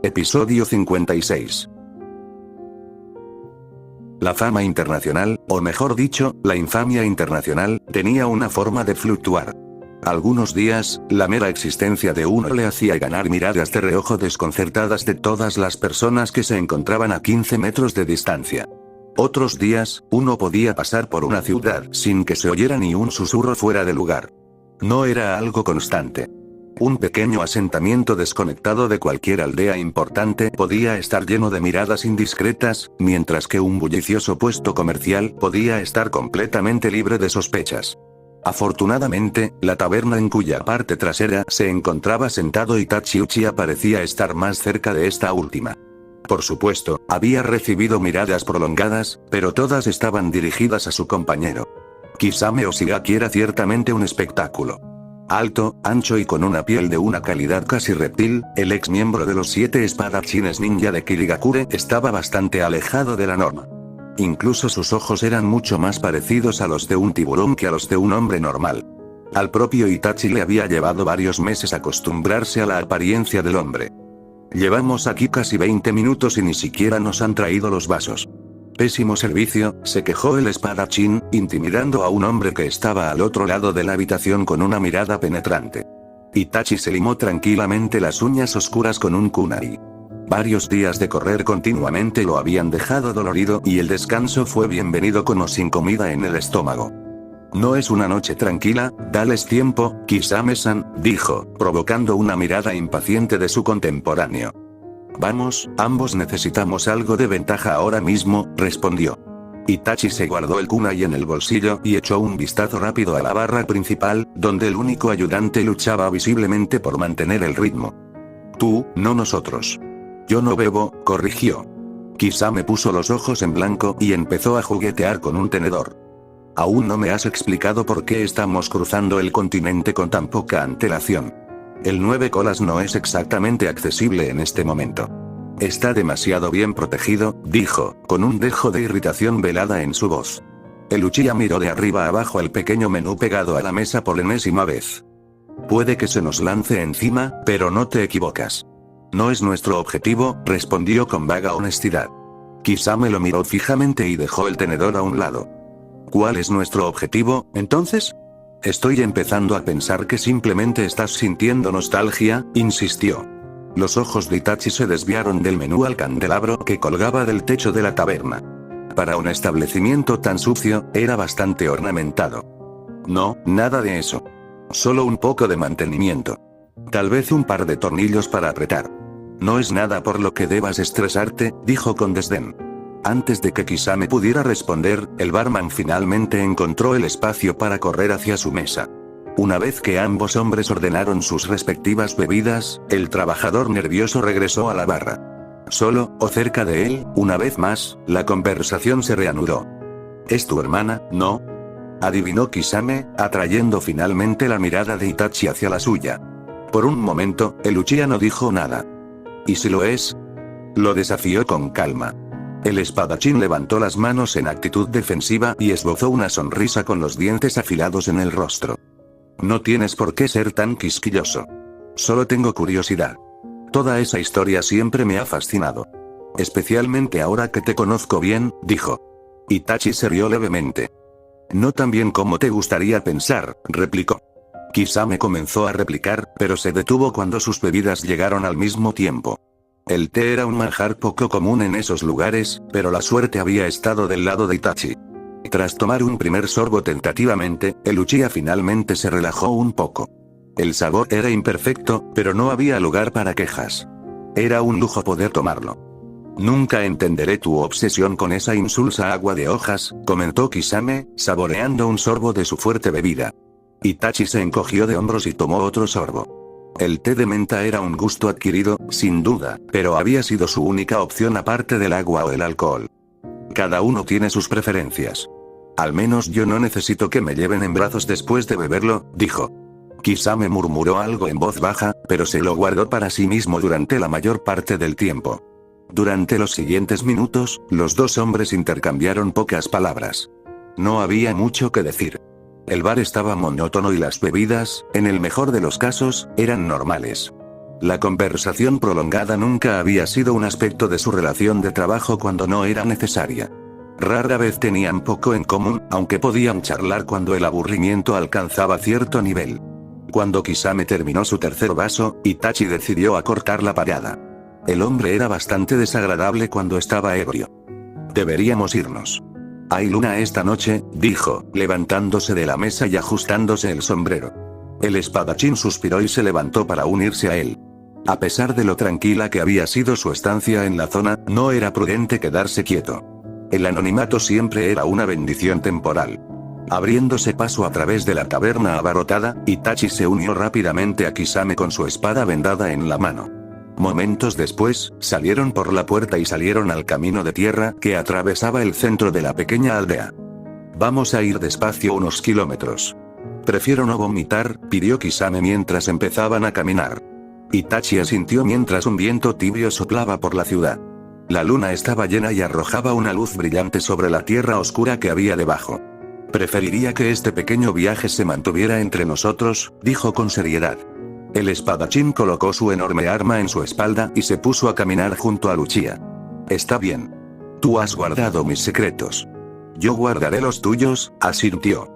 Episodio 56. La fama internacional, o mejor dicho, la infamia internacional, tenía una forma de fluctuar. Algunos días, la mera existencia de uno le hacía ganar miradas de reojo desconcertadas de todas las personas que se encontraban a 15 metros de distancia. Otros días, uno podía pasar por una ciudad sin que se oyera ni un susurro fuera de lugar. No era algo constante. Un pequeño asentamiento desconectado de cualquier aldea importante podía estar lleno de miradas indiscretas, mientras que un bullicioso puesto comercial podía estar completamente libre de sospechas. Afortunadamente, la taberna en cuya parte trasera se encontraba sentado Itachi Uchiha parecía estar más cerca de esta última. Por supuesto, había recibido miradas prolongadas, pero todas estaban dirigidas a su compañero. Kisame Oshiaki era ciertamente un espectáculo. Alto, ancho y con una piel de una calidad casi reptil, el ex miembro de los 7 espadachines ninja de Kirigakure estaba bastante alejado de la norma. Incluso sus ojos eran mucho más parecidos a los de un tiburón que a los de un hombre normal. Al propio Itachi le había llevado varios meses acostumbrarse a la apariencia del hombre. Llevamos aquí casi 20 minutos y ni siquiera nos han traído los vasos. Pésimo servicio, se quejó el espadachín, intimidando a un hombre que estaba al otro lado de la habitación con una mirada penetrante. Itachi se limó tranquilamente las uñas oscuras con un kunai. Varios días de correr continuamente lo habían dejado dolorido y el descanso fue bienvenido con o sin comida en el estómago. No es una noche tranquila, dales tiempo, Kisame-san, dijo, provocando una mirada impaciente de su contemporáneo. Vamos, ambos necesitamos algo de ventaja ahora mismo, respondió. Itachi se guardó el kunai en el bolsillo y echó un vistazo rápido a la barra principal, donde el único ayudante luchaba visiblemente por mantener el ritmo. Tú, no nosotros. Yo no bebo, corrigió. Kisame puso los ojos en blanco y empezó a juguetear con un tenedor. Aún no me has explicado por qué estamos cruzando el continente con tan poca antelación. El 9 colas no es exactamente accesible en este momento. Está demasiado bien protegido, dijo, con un dejo de irritación velada en su voz. El Uchiha miró de arriba abajo al pequeño menú pegado a la mesa por enésima vez. Puede que se nos lance encima, pero no te equivocas. No es nuestro objetivo, respondió con vaga honestidad. Kisame lo miró fijamente y dejó el tenedor a un lado. ¿Cuál es nuestro objetivo, entonces? Estoy empezando a pensar que simplemente estás sintiendo nostalgia, insistió. Los ojos de Itachi se desviaron del menú al candelabro que colgaba del techo de la taberna. Para un establecimiento tan sucio, era bastante ornamentado. No, nada de eso. Solo un poco de mantenimiento. Tal vez un par de tornillos para apretar. No es nada por lo que debas estresarte, dijo con desdén. Antes de que Kisame pudiera responder, el barman finalmente encontró el espacio para correr hacia su mesa. Una vez que ambos hombres ordenaron sus respectivas bebidas, el trabajador nervioso regresó a la barra. Solo, o cerca de él, una vez más, la conversación se reanudó. ¿Es tu hermana, no? Adivinó Kisame, atrayendo finalmente la mirada de Itachi hacia la suya. Por un momento, el Uchiha no dijo nada. ¿Y si lo es? Lo desafió con calma. El espadachín levantó las manos en actitud defensiva y esbozó una sonrisa con los dientes afilados en el rostro. No tienes por qué ser tan quisquilloso. Solo tengo curiosidad. Toda esa historia siempre me ha fascinado. Especialmente ahora que te conozco bien, dijo. Itachi se rió levemente. No tan bien como te gustaría pensar, replicó. Kisame comenzó a replicar, pero se detuvo cuando sus bebidas llegaron al mismo tiempo. El té era un manjar poco común en esos lugares, pero la suerte había estado del lado de Itachi. Tras tomar un primer sorbo tentativamente, el Uchiha finalmente se relajó un poco. El sabor era imperfecto, pero no había lugar para quejas. Era un lujo poder tomarlo. Nunca entenderé tu obsesión con esa insulsa agua de hojas, comentó Kisame, saboreando un sorbo de su fuerte bebida. Itachi se encogió de hombros y tomó otro sorbo. El té de menta era un gusto adquirido, sin duda, pero había sido su única opción aparte del agua o el alcohol. Cada uno tiene sus preferencias. Al menos yo no necesito que me lleven en brazos después de beberlo, dijo. Kisame murmuró algo en voz baja, pero se lo guardó para sí mismo durante la mayor parte del tiempo. Durante los siguientes minutos, los dos hombres intercambiaron pocas palabras. No había mucho que decir. El bar estaba monótono y las bebidas, en el mejor de los casos, eran normales. La conversación prolongada nunca había sido un aspecto de su relación de trabajo cuando no era necesaria. Rara vez tenían poco en común, aunque podían charlar cuando el aburrimiento alcanzaba cierto nivel. Cuando Kisame terminó su tercer vaso, Itachi decidió acortar la parada. El hombre era bastante desagradable cuando estaba ebrio. Deberíamos irnos. Hay luna esta noche, dijo, levantándose de la mesa y ajustándose el sombrero. El espadachín suspiró y se levantó para unirse a él. A pesar de lo tranquila que había sido su estancia en la zona, no era prudente quedarse quieto. El anonimato siempre era una bendición temporal. Abriéndose paso a través de la taberna abarrotada, Itachi se unió rápidamente a Kisame con su espada vendada en la mano. Momentos después, salieron por la puerta y salieron al camino de tierra que atravesaba el centro de la pequeña aldea. Vamos a ir despacio unos kilómetros. Prefiero no vomitar, pidió Kisame mientras empezaban a caminar. Itachi asintió mientras un viento tibio soplaba por la ciudad. La luna estaba llena y arrojaba una luz brillante sobre la tierra oscura que había debajo. Preferiría que este pequeño viaje se mantuviera entre nosotros, dijo con seriedad. El espadachín colocó su enorme arma en su espalda y se puso a caminar junto a Lucia. Está bien. Tú has guardado mis secretos. Yo guardaré los tuyos, asintió.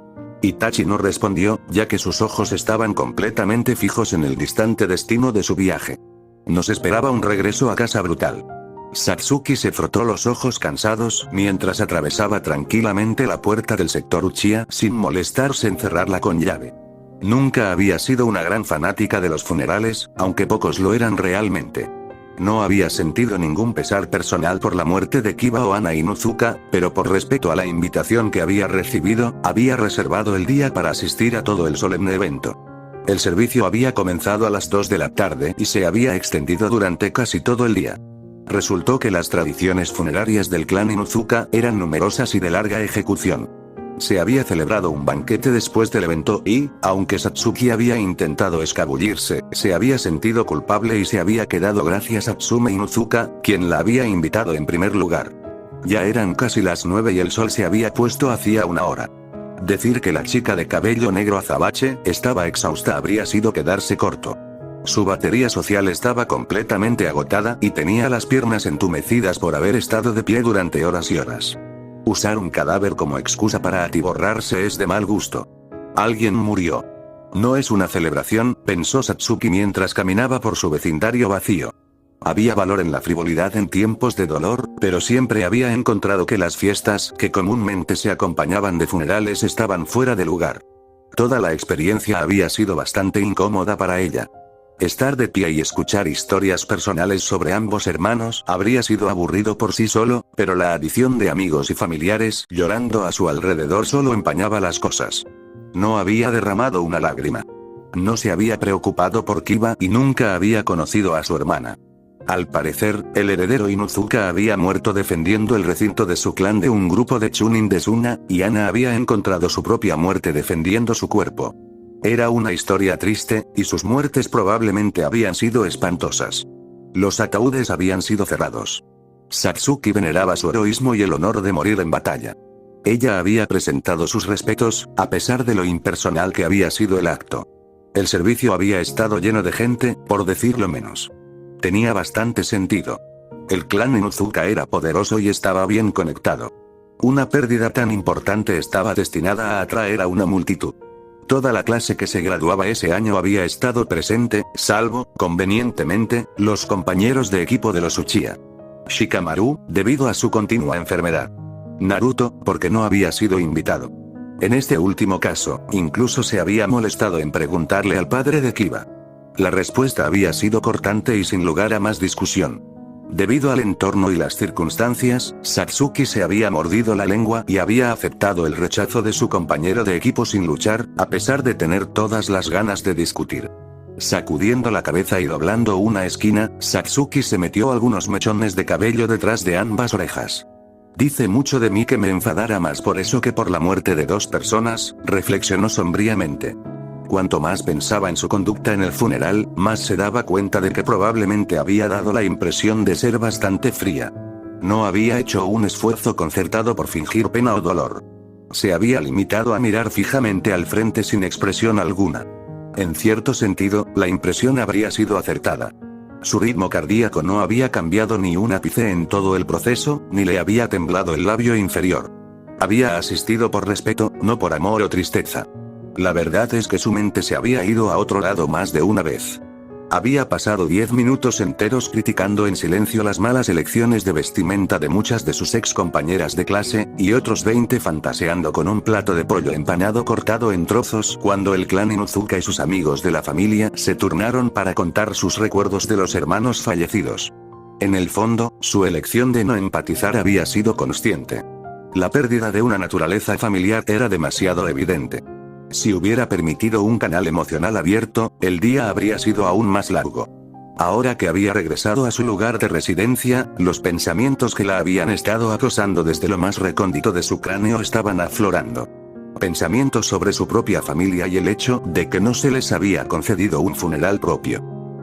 Itachi no respondió, ya que sus ojos estaban completamente fijos en el distante destino de su viaje. Nos esperaba un regreso a casa brutal. Satsuki se frotó los ojos cansados mientras atravesaba tranquilamente la puerta del sector Uchiha sin molestarse en cerrarla con llave. Nunca había sido una gran fanática de los funerales, aunque pocos lo eran realmente. No había sentido ningún pesar personal por la muerte de Kiba o Ana Inuzuka, pero por respeto a la invitación que había recibido, había reservado el día para asistir a todo el solemne evento. El servicio había comenzado a las 2 de la tarde y se había extendido durante casi todo el día. Resultó que las tradiciones funerarias del clan Inuzuka eran numerosas y de larga ejecución. Se había celebrado un banquete después del evento y, aunque Satsuki había intentado escabullirse, se había sentido culpable y se había quedado gracias a Tsume Inuzuka, quien la había invitado en primer lugar. Ya eran casi las 9 y el sol se había puesto hacía una hora. Decir que la chica de cabello negro azabache estaba exhausta habría sido quedarse corto. Su batería social estaba completamente agotada y tenía las piernas entumecidas por haber estado de pie durante horas y horas. Usar un cadáver como excusa para atiborrarse es de mal gusto. Alguien murió. No es una celebración, pensó Satsuki mientras caminaba por su vecindario vacío. Había valor en la frivolidad en tiempos de dolor, pero siempre había encontrado que las fiestas que comúnmente se acompañaban de funerales estaban fuera de lugar. Toda la experiencia había sido bastante incómoda para ella. Estar de pie y escuchar historias personales sobre ambos hermanos habría sido aburrido por sí solo, pero la adición de amigos y familiares llorando a su alrededor solo empañaba las cosas. No había derramado una lágrima. No se había preocupado por Kiba y nunca había conocido a su hermana. Al parecer, el heredero Inuzuka había muerto defendiendo el recinto de su clan de un grupo de Chunin de Suna, y Ana había encontrado su propia muerte defendiendo su cuerpo. Era una historia triste, y sus muertes probablemente habían sido espantosas. Los ataúdes habían sido cerrados. Satsuki veneraba su heroísmo y el honor de morir en batalla. Ella había presentado sus respetos, a pesar de lo impersonal que había sido el acto. El servicio había estado lleno de gente, por decirlo menos. Tenía bastante sentido. El clan Inuzuka era poderoso y estaba bien conectado. Una pérdida tan importante estaba destinada a atraer a una multitud. Toda la clase que se graduaba ese año había estado presente, salvo, convenientemente, los compañeros de equipo de los Uchiha. Shikamaru, debido a su continua enfermedad. Naruto, porque no había sido invitado. En este último caso, incluso se había molestado en preguntarle al padre de Kiba. La respuesta había sido cortante y sin lugar a más discusión. Debido al entorno y las circunstancias, Satsuki se había mordido la lengua y había aceptado el rechazo de su compañero de equipo sin luchar, a pesar de tener todas las ganas de discutir. Sacudiendo la cabeza y doblando una esquina, Satsuki se metió algunos mechones de cabello detrás de ambas orejas. Dice mucho de mí que me enfadara más por eso que por la muerte de 2 personas, reflexionó sombríamente. Cuanto más pensaba en su conducta en el funeral, más se daba cuenta de que probablemente había dado la impresión de ser bastante fría. No había hecho un esfuerzo concertado por fingir pena o dolor. Se había limitado a mirar fijamente al frente sin expresión alguna. En cierto sentido, la impresión habría sido acertada. Su ritmo cardíaco no había cambiado ni un ápice en todo el proceso, ni le había temblado el labio inferior. Había asistido por respeto, no por amor o tristeza. La verdad es que su mente se había ido a otro lado más de una vez. Había pasado 10 minutos enteros criticando en silencio las malas elecciones de vestimenta de muchas de sus ex compañeras de clase, y otros 20 fantaseando con un plato de pollo empanado cortado en trozos cuando el clan Inuzuka y sus amigos de la familia se turnaron para contar sus recuerdos de los hermanos fallecidos. En el fondo, su elección de no empatizar había sido consciente. La pérdida de una naturaleza familiar era demasiado evidente. Si hubiera permitido un canal emocional abierto, el día habría sido aún más largo. Ahora que había regresado a su lugar de residencia, los pensamientos que la habían estado acosando desde lo más recóndito de su cráneo estaban aflorando. Pensamientos sobre su propia familia y el hecho de que no se les había concedido un funeral propio.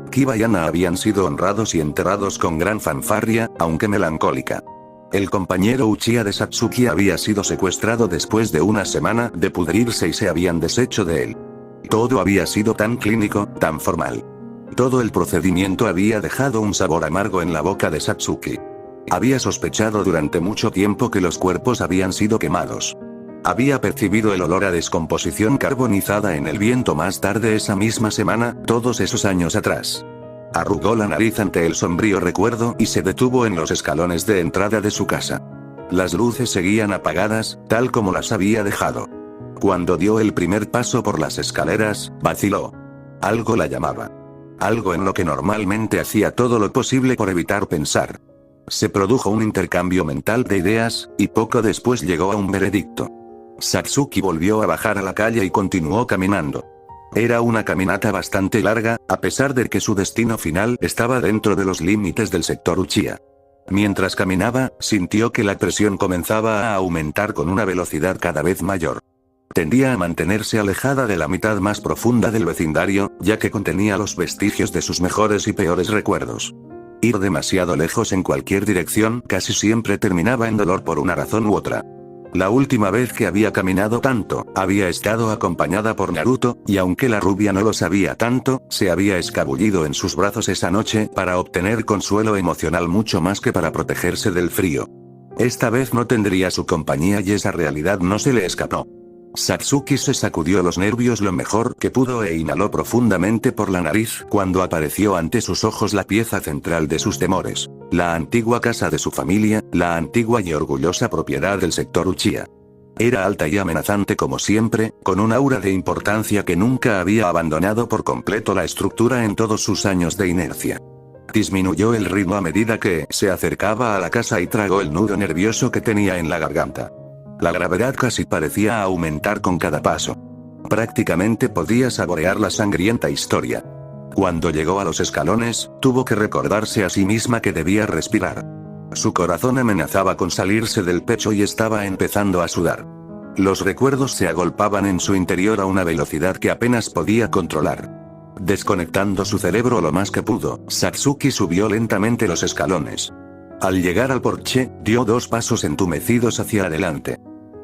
Kiba y Ana habían sido honrados y enterrados con gran fanfarria, aunque melancólica. El compañero Uchiha de Satsuki había sido secuestrado después de una semana de pudrirse y se habían deshecho de él. Todo había sido tan clínico, tan formal. Todo el procedimiento había dejado un sabor amargo en la boca de Satsuki. Había sospechado durante mucho tiempo que los cuerpos habían sido quemados. Había percibido el olor a descomposición carbonizada en el viento más tarde esa misma semana, todos esos años atrás. Arrugó la nariz ante el sombrío recuerdo y se detuvo en los escalones de entrada de su casa. Las luces seguían apagadas, tal como las había dejado. Cuando dio el primer paso por las escaleras, vaciló. Algo la llamaba. Algo en lo que normalmente hacía todo lo posible por evitar pensar. Se produjo un intercambio mental de ideas, y poco después llegó a un veredicto. Satsuki volvió a bajar a la calle y continuó caminando. Era una caminata bastante larga, a pesar de que su destino final estaba dentro de los límites del sector Uchiha. Mientras caminaba, sintió que la presión comenzaba a aumentar con una velocidad cada vez mayor. Tendía a mantenerse alejada de la mitad más profunda del vecindario, ya que contenía los vestigios de sus mejores y peores recuerdos. Ir demasiado lejos en cualquier dirección casi siempre terminaba en dolor por una razón u otra. La última vez que había caminado tanto, había estado acompañada por Naruto, y aunque la rubia no lo sabía tanto, se había escabullido en sus brazos esa noche para obtener consuelo emocional mucho más que para protegerse del frío. Esta vez no tendría su compañía y esa realidad no se le escapó. Satsuki se sacudió los nervios lo mejor que pudo e inhaló profundamente por la nariz cuando apareció ante sus ojos la pieza central de sus temores. La antigua casa de su familia, la antigua y orgullosa propiedad del sector Uchiha. Era alta y amenazante como siempre, con un aura de importancia que nunca había abandonado por completo la estructura en todos sus años de inercia. Disminuyó el ritmo a medida que se acercaba a la casa y tragó el nudo nervioso que tenía en la garganta. La gravedad casi parecía aumentar con cada paso. Prácticamente podía saborear la sangrienta historia. Cuando llegó a los escalones, tuvo que recordarse a sí misma que debía respirar. Su corazón amenazaba con salirse del pecho y estaba empezando a sudar. Los recuerdos se agolpaban en su interior a una velocidad que apenas podía controlar. Desconectando su cerebro lo más que pudo, Satsuki subió lentamente los escalones. Al llegar al porche, dio 2 pasos entumecidos hacia adelante.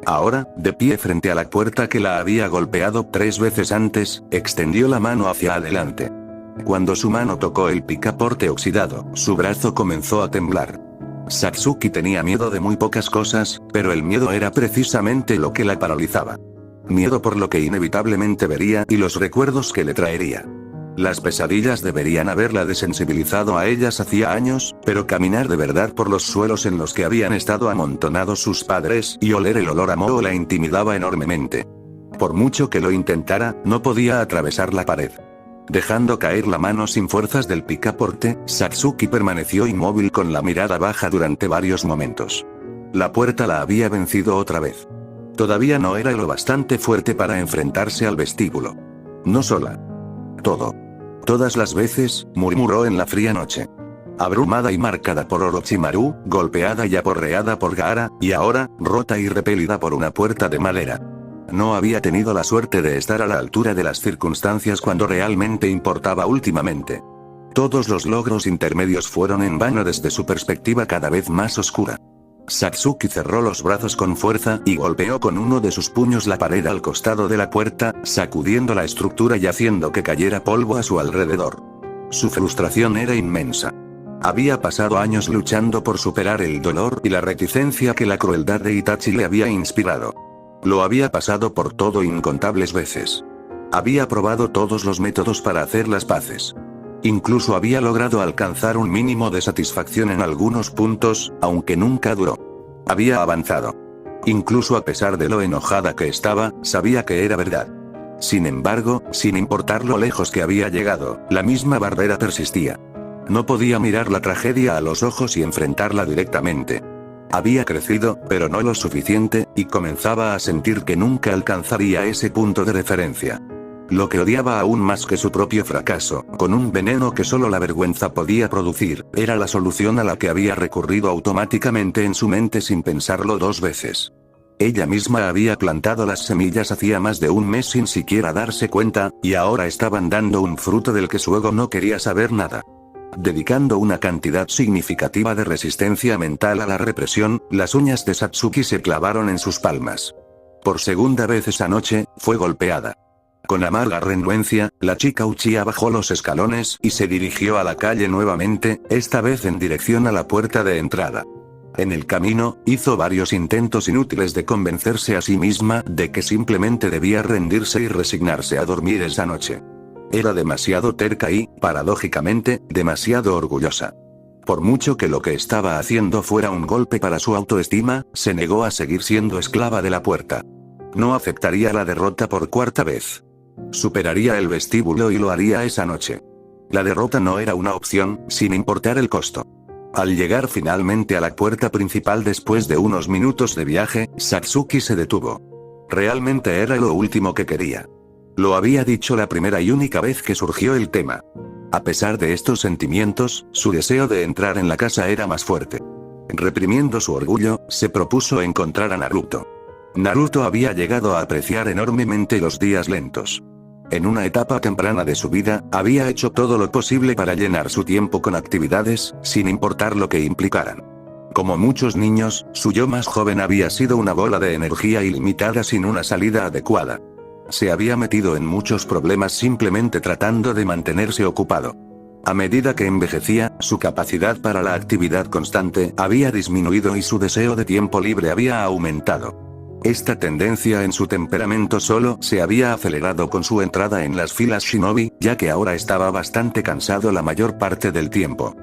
Ahora, de pie frente a la puerta que la había golpeado 3 veces antes, extendió la mano hacia adelante. Cuando su mano tocó el picaporte oxidado, su brazo comenzó a temblar. Satsuki tenía miedo de muy pocas cosas, pero el miedo era precisamente lo que la paralizaba. Miedo por lo que inevitablemente vería y los recuerdos que le traería. Las pesadillas deberían haberla desensibilizado a ellas hacía años, pero caminar de verdad por los suelos en los que habían estado amontonados sus padres y oler el olor a moho la intimidaba enormemente. Por mucho que lo intentara, no podía atravesar la pared. Dejando caer la mano sin fuerzas del picaporte, Satsuki permaneció inmóvil con la mirada baja durante varios momentos. La puerta la había vencido otra vez. Todavía no era lo bastante fuerte para enfrentarse al vestíbulo. No sola. Todo. Todas las veces, murmuró en la fría noche. Abrumada y marcada por Orochimaru, golpeada y aporreada por Gaara, y ahora, rota y repelida por una puerta de madera. No había tenido la suerte de estar a la altura de las circunstancias cuando realmente importaba últimamente. Todos los logros intermedios fueron en vano desde su perspectiva cada vez más oscura. Satsuki cerró los brazos con fuerza y golpeó con uno de sus puños la pared al costado de la puerta, sacudiendo la estructura y haciendo que cayera polvo a su alrededor. Su frustración era inmensa. Había pasado años luchando por superar el dolor y la reticencia que la crueldad de Itachi le había inspirado. Lo había pasado por todo incontables veces. Había probado todos los métodos para hacer las paces. Incluso había logrado alcanzar un mínimo de satisfacción en algunos puntos, aunque nunca duró. Había avanzado. Incluso a pesar de lo enojada que estaba, sabía que era verdad. Sin embargo, sin importar lo lejos que había llegado, la misma barrera persistía. No podía mirar la tragedia a los ojos y enfrentarla directamente. Había crecido, pero no lo suficiente, y comenzaba a sentir que nunca alcanzaría ese punto de referencia. Lo que odiaba aún más que su propio fracaso, con un veneno que solo la vergüenza podía producir, era la solución a la que había recurrido automáticamente en su mente sin pensarlo dos veces. Ella misma había plantado las semillas hacía más de un mes sin siquiera darse cuenta, y ahora estaban dando un fruto del que su ego no quería saber nada. Dedicando una cantidad significativa de resistencia mental a la represión, las uñas de Satsuki se clavaron en sus palmas. Por segunda vez esa noche, fue golpeada. Con amarga renuencia, la chica Uchiha bajó los escalones y se dirigió a la calle nuevamente, esta vez en dirección a la puerta de entrada. En el camino, hizo varios intentos inútiles de convencerse a sí misma de que simplemente debía rendirse y resignarse a dormir esa noche. Era demasiado terca y, paradójicamente, demasiado orgullosa. Por mucho que lo que estaba haciendo fuera un golpe para su autoestima, se negó a seguir siendo esclava de la puerta. No aceptaría la derrota por cuarta vez. Superaría el vestíbulo y lo haría esa noche. La derrota no era una opción, sin importar el costo. Al llegar finalmente a la puerta principal después de unos minutos de viaje, Satsuki se detuvo. Realmente era lo último que quería. Lo había dicho la primera y única vez que surgió el tema. A pesar de estos sentimientos, su deseo de entrar en la casa era más fuerte. Reprimiendo su orgullo, se propuso encontrar a Naruto. Naruto había llegado a apreciar enormemente los días lentos. En una etapa temprana de su vida, había hecho todo lo posible para llenar su tiempo con actividades, sin importar lo que implicaran. Como muchos niños, su yo más joven había sido una bola de energía ilimitada sin una salida adecuada. Se había metido en muchos problemas simplemente tratando de mantenerse ocupado. A medida que envejecía, su capacidad para la actividad constante había disminuido y su deseo de tiempo libre había aumentado. Esta tendencia en su temperamento solo se había acelerado con su entrada en las filas Shinobi, ya que ahora estaba bastante cansado la mayor parte del tiempo.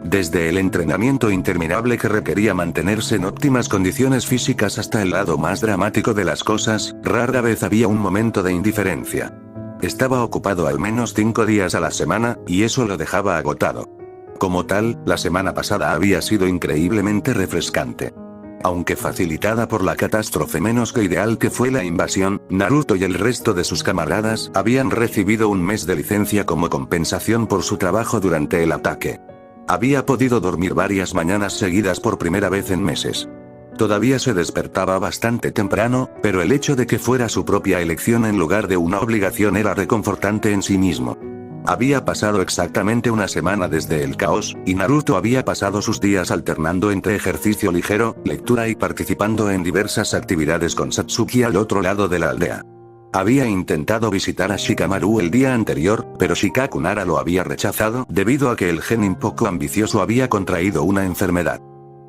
Desde el entrenamiento interminable que requería mantenerse en óptimas condiciones físicas hasta el lado más dramático de las cosas, rara vez había un momento de indiferencia. Estaba ocupado al menos 5 días a la semana, y eso lo dejaba agotado. Como tal, la semana pasada había sido increíblemente refrescante. Aunque facilitada por la catástrofe menos que ideal que fue la invasión, Naruto y el resto de sus camaradas habían recibido un mes de licencia como compensación por su trabajo durante el ataque. Había podido dormir varias mañanas seguidas por primera vez en meses. Todavía se despertaba bastante temprano, pero el hecho de que fuera su propia elección en lugar de una obligación era reconfortante en sí mismo. Había pasado exactamente una semana desde el caos, y Naruto había pasado sus días alternando entre ejercicio ligero, lectura y participando en diversas actividades con Satsuki al otro lado de la aldea. Había intentado visitar a Shikamaru el día anterior, pero Shikaku Nara lo había rechazado debido a que el genin poco ambicioso había contraído una enfermedad.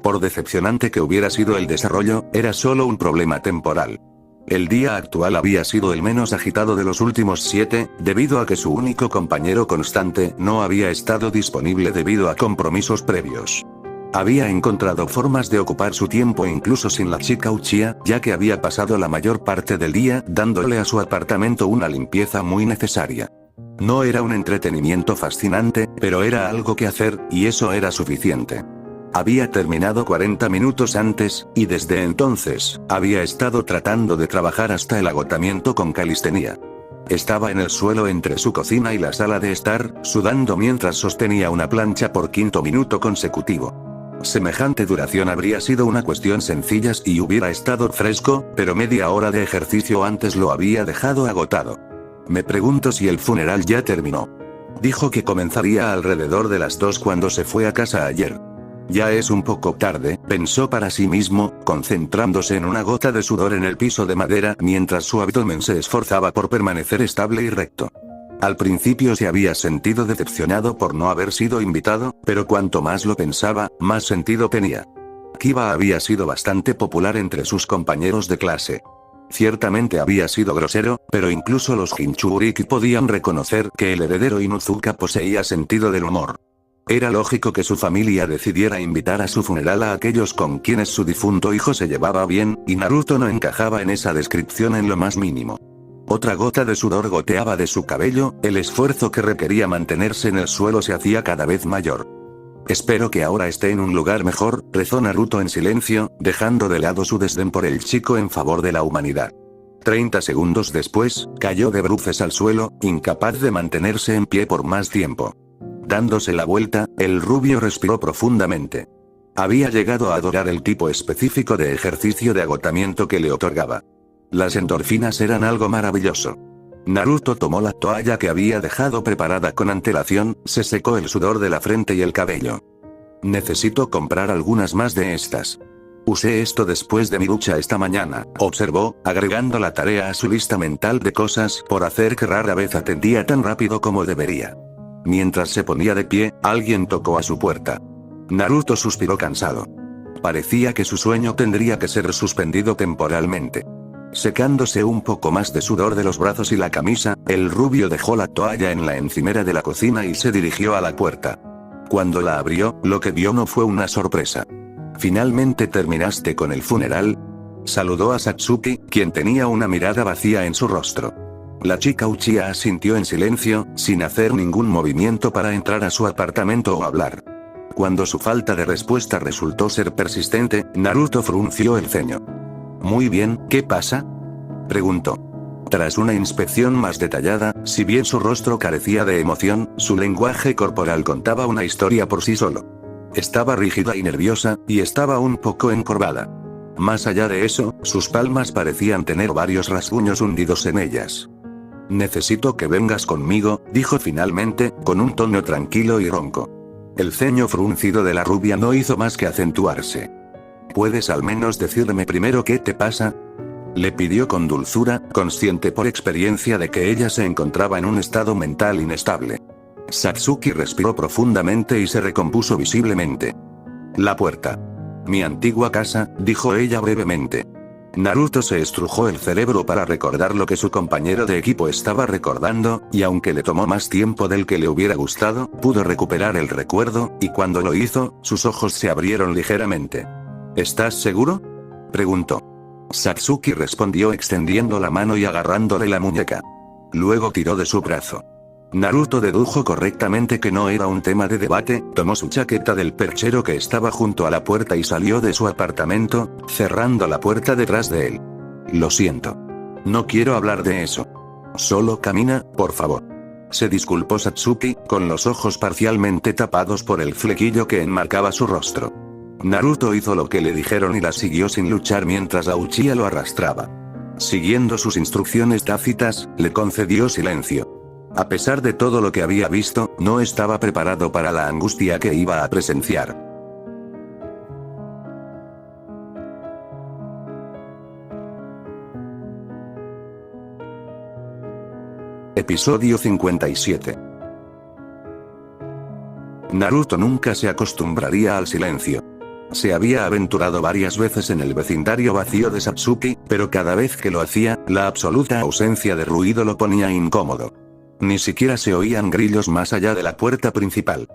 Por decepcionante que hubiera sido el desarrollo, era solo un problema temporal. El día actual había sido el menos agitado de los últimos 7, debido a que su único compañero constante no había estado disponible debido a compromisos previos. Había encontrado formas de ocupar su tiempo incluso sin la chica Uchiha, ya que había pasado la mayor parte del día dándole a su apartamento una limpieza muy necesaria. No era un entretenimiento fascinante, pero era algo que hacer, y eso era suficiente. Había terminado 40 minutos antes, y desde entonces, había estado tratando de trabajar hasta el agotamiento con calistenia. Estaba en el suelo entre su cocina y la sala de estar, sudando mientras sostenía una plancha por 5º minuto consecutivo. Semejante duración habría sido una cuestión sencilla y hubiera estado fresco, pero media hora de ejercicio antes lo había dejado agotado. Me pregunto si el funeral ya terminó. Dijo que comenzaría alrededor de las 2 cuando se fue a casa ayer. Ya es un poco tarde, pensó para sí mismo, concentrándose en una gota de sudor en el piso de madera mientras su abdomen se esforzaba por permanecer estable y recto. Al principio se había sentido decepcionado por no haber sido invitado, pero cuanto más lo pensaba, más sentido tenía. Kiba había sido bastante popular entre sus compañeros de clase. Ciertamente había sido grosero, pero incluso los Jinchuriki podían reconocer que el heredero Inuzuka poseía sentido del humor. Era lógico que su familia decidiera invitar a su funeral a aquellos con quienes su difunto hijo se llevaba bien, y Naruto no encajaba en esa descripción en lo más mínimo. Otra gota de sudor goteaba de su cabello, el esfuerzo que requería mantenerse en el suelo se hacía cada vez mayor. Espero que ahora esté en un lugar mejor, rezó Naruto en silencio, dejando de lado su desdén por el chico en favor de la humanidad. 30 segundos después, cayó de bruces al suelo, incapaz de mantenerse en pie por más tiempo. Dándose la vuelta, el rubio respiró profundamente. Había llegado a adorar el tipo específico de ejercicio de agotamiento que le otorgaba. Las endorfinas eran algo maravilloso. Naruto tomó la toalla que había dejado preparada con antelación, se secó el sudor de la frente y el cabello. Necesito comprar algunas más de estas. Usé esto después de mi ducha esta mañana, observó, agregando la tarea a su lista mental de cosas por hacer que rara vez atendía tan rápido como debería. Mientras se ponía de pie, alguien tocó a su puerta. Naruto suspiró cansado. Parecía que su sueño tendría que ser suspendido temporalmente. Secándose un poco más de sudor de los brazos y la camisa, el rubio dejó la toalla en la encimera de la cocina y se dirigió a la puerta. Cuando la abrió, lo que vio no fue una sorpresa. ¿Finalmente terminaste con el funeral? Saludó a Satsuki, quien tenía una mirada vacía en su rostro. La chica Uchiha asintió en silencio, sin hacer ningún movimiento para entrar a su apartamento o hablar. Cuando su falta de respuesta resultó ser persistente, Naruto frunció el ceño. Muy bien, ¿qué pasa?, preguntó. Tras una inspección más detallada, si bien su rostro carecía de emoción, su lenguaje corporal contaba una historia por sí solo. Estaba rígida y nerviosa, y estaba un poco encorvada. Más allá de eso, sus palmas parecían tener varios rasguños hundidos en ellas. Necesito que vengas conmigo, dijo finalmente, con un tono tranquilo y ronco. El ceño fruncido de la rubia no hizo más que acentuarse. ¿Puedes al menos decirme primero qué te pasa?, le pidió con dulzura, consciente por experiencia de que ella se encontraba en un estado mental inestable. Satsuki respiró profundamente y se recompuso visiblemente. La puerta. Mi antigua casa, dijo ella brevemente. Naruto se estrujó el cerebro para recordar lo que su compañero de equipo estaba recordando, y aunque le tomó más tiempo del que le hubiera gustado, pudo recuperar el recuerdo, y cuando lo hizo, sus ojos se abrieron ligeramente. ¿Estás seguro?, preguntó. Satsuki respondió extendiendo la mano y agarrándole la muñeca. Luego tiró de su brazo. Naruto dedujo correctamente que no era un tema de debate, tomó su chaqueta del perchero que estaba junto a la puerta y salió de su apartamento, cerrando la puerta detrás de él. Lo siento. No quiero hablar de eso. Solo camina, por favor. Se disculpó Satsuki, con los ojos parcialmente tapados por el flequillo que enmarcaba su rostro. Naruto hizo lo que le dijeron y la siguió sin luchar mientras la Uchiha lo arrastraba. Siguiendo sus instrucciones tácitas, le concedió silencio. A pesar de todo lo que había visto, no estaba preparado para la angustia que iba a presenciar. Episodio 57. Naruto nunca se acostumbraría al silencio. Se había aventurado varias veces en el vecindario vacío de Satsuki, pero cada vez que lo hacía, la absoluta ausencia de ruido lo ponía incómodo. Ni siquiera se oían grillos más allá de la puerta principal.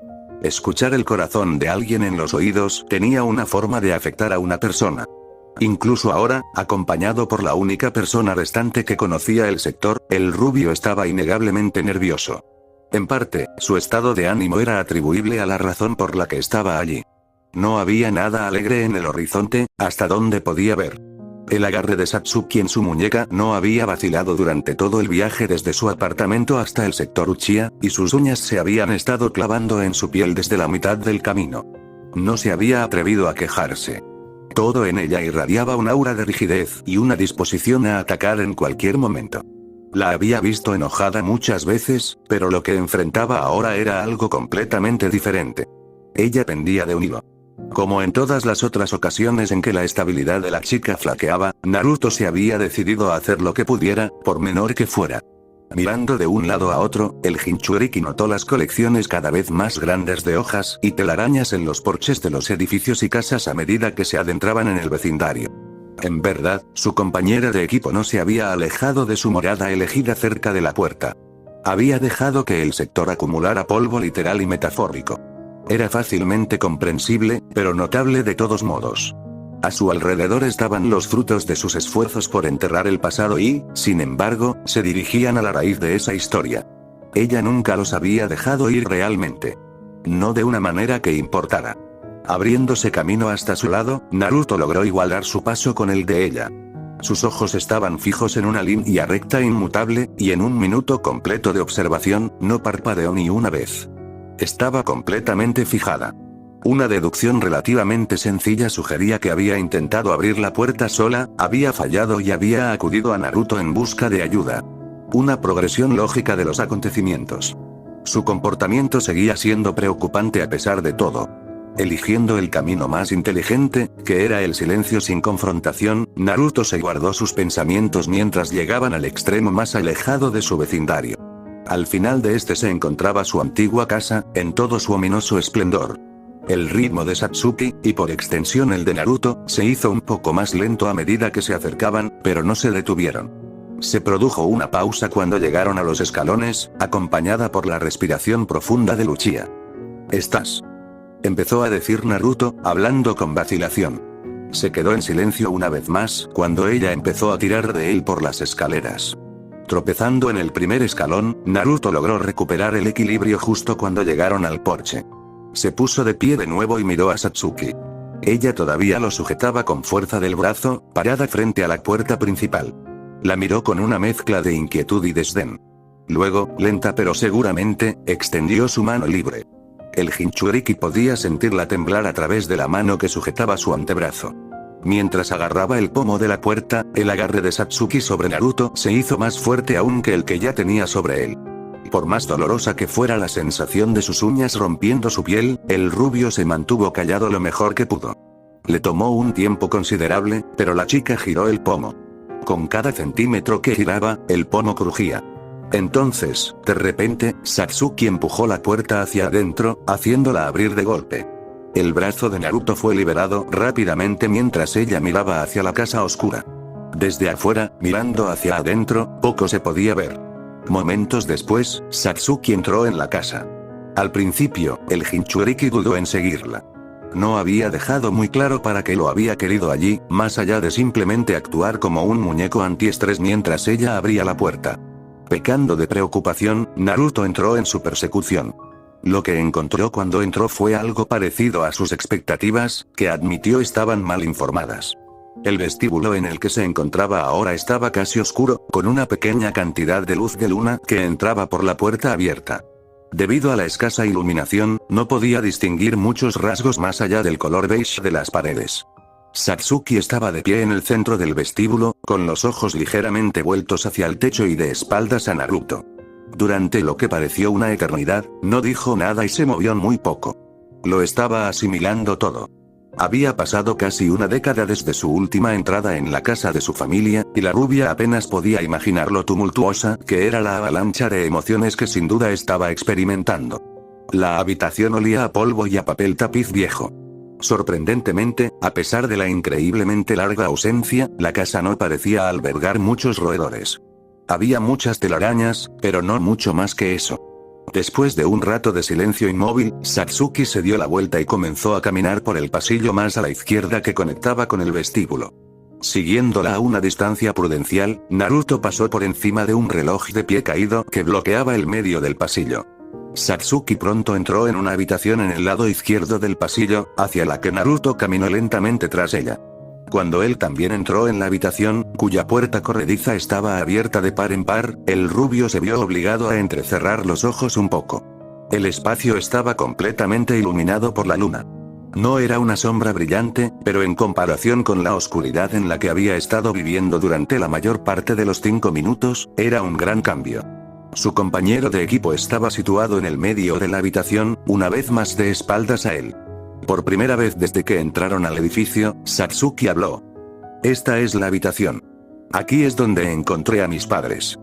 Escuchar el corazón de alguien en los oídos tenía una forma de afectar a una persona. Incluso ahora, acompañado por la única persona restante que conocía el sector, el rubio estaba innegablemente nervioso. En parte, su estado de ánimo era atribuible a la razón por la que estaba allí. No había nada alegre en el horizonte, hasta donde podía ver. El agarre de Satsuki en su muñeca no había vacilado durante todo el viaje desde su apartamento hasta el sector Uchiha, y sus uñas se habían estado clavando en su piel desde la mitad del camino. No se había atrevido a quejarse. Todo en ella irradiaba un aura de rigidez y una disposición a atacar en cualquier momento. La había visto enojada muchas veces, pero lo que enfrentaba ahora era algo completamente diferente. Ella pendía de un hilo. Como en todas las otras ocasiones en que la estabilidad de la chica flaqueaba, Naruto se había decidido a hacer lo que pudiera, por menor que fuera. Mirando de un lado a otro, el Jinchuriki notó las colecciones cada vez más grandes de hojas y telarañas en los porches de los edificios y casas a medida que se adentraban en el vecindario. En verdad, su compañera de equipo no se había alejado de su morada elegida cerca de la puerta. Había dejado que el sector acumulara polvo literal y metafórico. Era fácilmente comprensible, pero notable de todos modos. A su alrededor estaban los frutos de sus esfuerzos por enterrar el pasado y, sin embargo, se dirigían a la raíz de esa historia. Ella nunca los había dejado ir realmente. No de una manera que importara. Abriéndose camino hasta su lado, Naruto logró igualar su paso con el de ella. Sus ojos estaban fijos en una línea recta inmutable, y en un minuto completo de observación, no parpadeó ni una vez. Estaba completamente fijada. Una deducción relativamente sencilla sugería que había intentado abrir la puerta sola, había fallado y había acudido a Naruto en busca de ayuda. Una progresión lógica de los acontecimientos. Su comportamiento seguía siendo preocupante a pesar de todo. Eligiendo el camino más inteligente, que era el silencio sin confrontación, Naruto se guardó sus pensamientos mientras llegaban al extremo más alejado de su vecindario. Al final de este se encontraba su antigua casa, en todo su ominoso esplendor. El ritmo de Satsuki, y por extensión el de Naruto, se hizo un poco más lento a medida que se acercaban, pero no se detuvieron. Se produjo una pausa cuando llegaron a los escalones, acompañada por la respiración profunda de Luchia. «¿Estás?», empezó a decir Naruto, hablando con vacilación. Se quedó en silencio una vez más, cuando ella empezó a tirar de él por las escaleras. Tropezando en el primer escalón, Naruto logró recuperar el equilibrio justo cuando llegaron al porche. Se puso de pie de nuevo y miró a Satsuki. Ella todavía lo sujetaba con fuerza del brazo, parada frente a la puerta principal. La miró con una mezcla de inquietud y desdén. Luego, lenta pero seguramente, extendió su mano libre. El Jinchuriki podía sentirla temblar a través de la mano que sujetaba su antebrazo. Mientras agarraba el pomo de la puerta, el agarre de Satsuki sobre Naruto se hizo más fuerte aún que el que ya tenía sobre él. Por más dolorosa que fuera la sensación de sus uñas rompiendo su piel, el rubio se mantuvo callado lo mejor que pudo. Le tomó un tiempo considerable, pero la chica giró el pomo. Con cada centímetro que giraba, el pomo crujía. Entonces, de repente, Satsuki empujó la puerta hacia adentro, haciéndola abrir de golpe. El brazo de Naruto fue liberado rápidamente mientras ella miraba hacia la casa oscura. Desde afuera, mirando hacia adentro, poco se podía ver. Momentos después, Satsuki entró en la casa. Al principio, el Jinchuriki dudó en seguirla. No había dejado muy claro para qué lo había querido allí, más allá de simplemente actuar como un muñeco antiestrés mientras ella abría la puerta. Pecando de preocupación, Naruto entró en su persecución. Lo que encontró cuando entró fue algo parecido a sus expectativas, que admitió estaban mal informadas. El vestíbulo en el que se encontraba ahora estaba casi oscuro, con una pequeña cantidad de luz de luna que entraba por la puerta abierta. Debido a la escasa iluminación, no podía distinguir muchos rasgos más allá del color beige de las paredes. Satsuki estaba de pie en el centro del vestíbulo, con los ojos ligeramente vueltos hacia el techo y de espaldas a Naruto. Durante lo que pareció una eternidad, no dijo nada y se movió muy poco. Lo estaba asimilando todo. Había pasado casi una década desde su última entrada en la casa de su familia, y la rubia apenas podía imaginar lo tumultuosa que era la avalancha de emociones que sin duda estaba experimentando. La habitación olía a polvo y a papel tapiz viejo. Sorprendentemente, a pesar de la increíblemente larga ausencia, la casa no parecía albergar muchos roedores. Había muchas telarañas, pero no mucho más que eso. Después de un rato de silencio inmóvil, Satsuki se dio la vuelta y comenzó a caminar por el pasillo más a la izquierda que conectaba con el vestíbulo. Siguiéndola a una distancia prudencial, Naruto pasó por encima de un reloj de pie caído que bloqueaba el medio del pasillo. Satsuki pronto entró en una habitación en el lado izquierdo del pasillo, hacia la que Naruto caminó lentamente tras ella. Cuando él también entró en la habitación, cuya puerta corrediza estaba abierta de par en par, el rubio se vio obligado a entrecerrar los ojos un poco. El espacio estaba completamente iluminado por la luna. No era una sombra brillante, pero en comparación con la oscuridad en la que había estado viviendo durante la mayor parte de los 5 minutos, era un gran cambio. Su compañero de equipo estaba situado en el medio de la habitación, una vez más de espaldas a él. Por primera vez desde que entraron al edificio, Satsuki habló. «Esta es la habitación. Aquí es donde encontré a mis padres».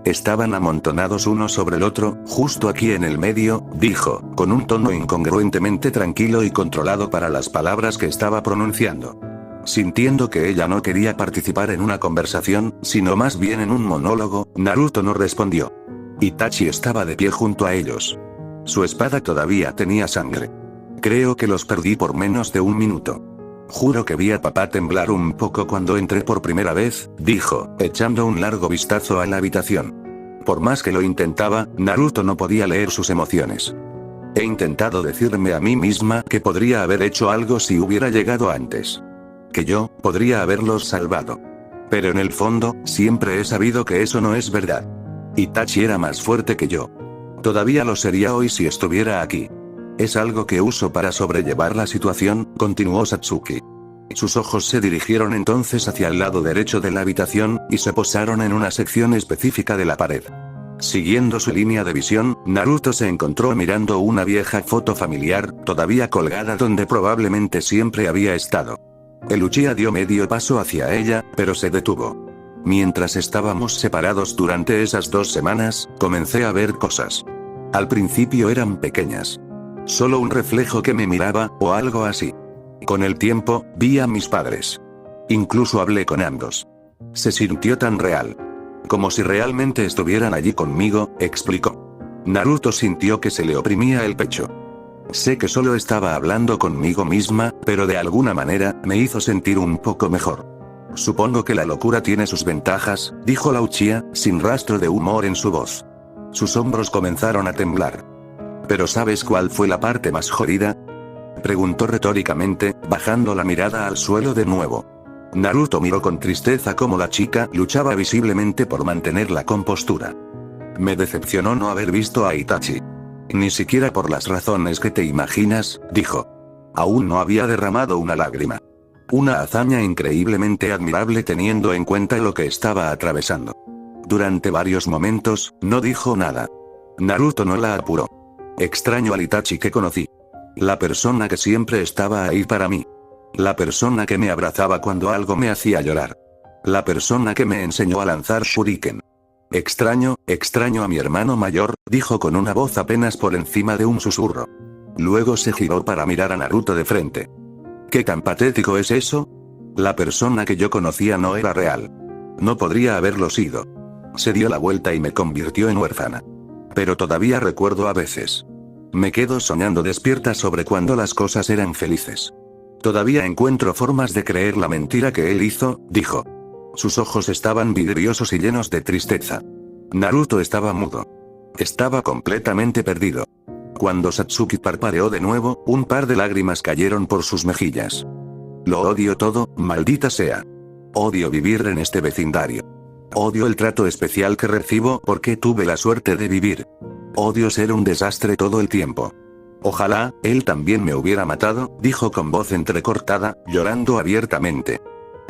Estaban amontonados uno sobre el otro, justo aquí en el medio, dijo, con un tono incongruentemente tranquilo y controlado para las palabras que estaba pronunciando. Sintiendo que ella no quería participar en una conversación, sino más bien en un monólogo, Naruto no respondió. Itachi estaba de pie junto a ellos. Su espada todavía tenía sangre. Creo que los perdí por menos de un minuto. Juro que vi a papá temblar un poco cuando entré por primera vez, dijo, echando un largo vistazo a la habitación. Por más que lo intentaba, Naruto no podía leer sus emociones. He intentado decirme a mí misma que podría haber hecho algo si hubiera llegado antes. Que yo podría haberlos salvado. Pero en el fondo, siempre he sabido que eso no es verdad. Itachi era más fuerte que yo. Todavía lo sería hoy si estuviera aquí. Es algo que uso para sobrellevar la situación, continuó Satsuki. Sus ojos se dirigieron entonces hacia el lado derecho de la habitación, y se posaron en una sección específica de la pared. Siguiendo su línea de visión, Naruto se encontró mirando una vieja foto familiar, todavía colgada donde probablemente siempre había estado. El Uchiha dio medio paso hacia ella, pero se detuvo. Mientras estábamos separados durante esas 2 semanas, comencé a ver cosas. Al principio eran pequeñas. Solo un reflejo que me miraba, o algo así. Con el tiempo, vi a mis padres. Incluso hablé con ambos. Se sintió tan real. Como si realmente estuvieran allí conmigo, explicó. Naruto sintió que se le oprimía el pecho. Sé que solo estaba hablando conmigo misma, pero de alguna manera, me hizo sentir un poco mejor. Supongo que la locura tiene sus ventajas, dijo la Uchiha, sin rastro de humor en su voz. Sus hombros comenzaron a temblar. ¿Pero sabes cuál fue la parte más jodida? Preguntó retóricamente, bajando la mirada al suelo de nuevo. Naruto miró con tristeza cómo la chica luchaba visiblemente por mantener la compostura. Me decepcionó no haber visto a Itachi. Ni siquiera por las razones que te imaginas, dijo. Aún no había derramado una lágrima. Una hazaña increíblemente admirable teniendo en cuenta lo que estaba atravesando. Durante varios momentos, no dijo nada. Naruto no la apuró. Extraño al Itachi que conocí. La persona que siempre estaba ahí para mí. La persona que me abrazaba cuando algo me hacía llorar. La persona que me enseñó a lanzar shuriken. Extraño a mi hermano mayor, dijo con una voz apenas por encima de un susurro. Luego se giró para mirar a Naruto de frente. ¿Qué tan patético es eso? La persona que yo conocía no era real. No podría haberlo sido. Se dio la vuelta y me convirtió en huérfana. Pero todavía recuerdo a veces. Me quedo soñando despierta sobre cuando las cosas eran felices. Todavía encuentro formas de creer la mentira que él hizo, dijo. Sus ojos estaban vidriosos y llenos de tristeza. Naruto estaba mudo. Estaba completamente perdido. Cuando Satsuki parpadeó de nuevo, un par de lágrimas cayeron por sus mejillas. Lo odio todo, maldita sea. Odio vivir en este vecindario. Odio el trato especial que recibo porque tuve la suerte de vivir. Odio ser un desastre todo el tiempo. Ojalá, él también me hubiera matado, dijo con voz entrecortada, llorando abiertamente.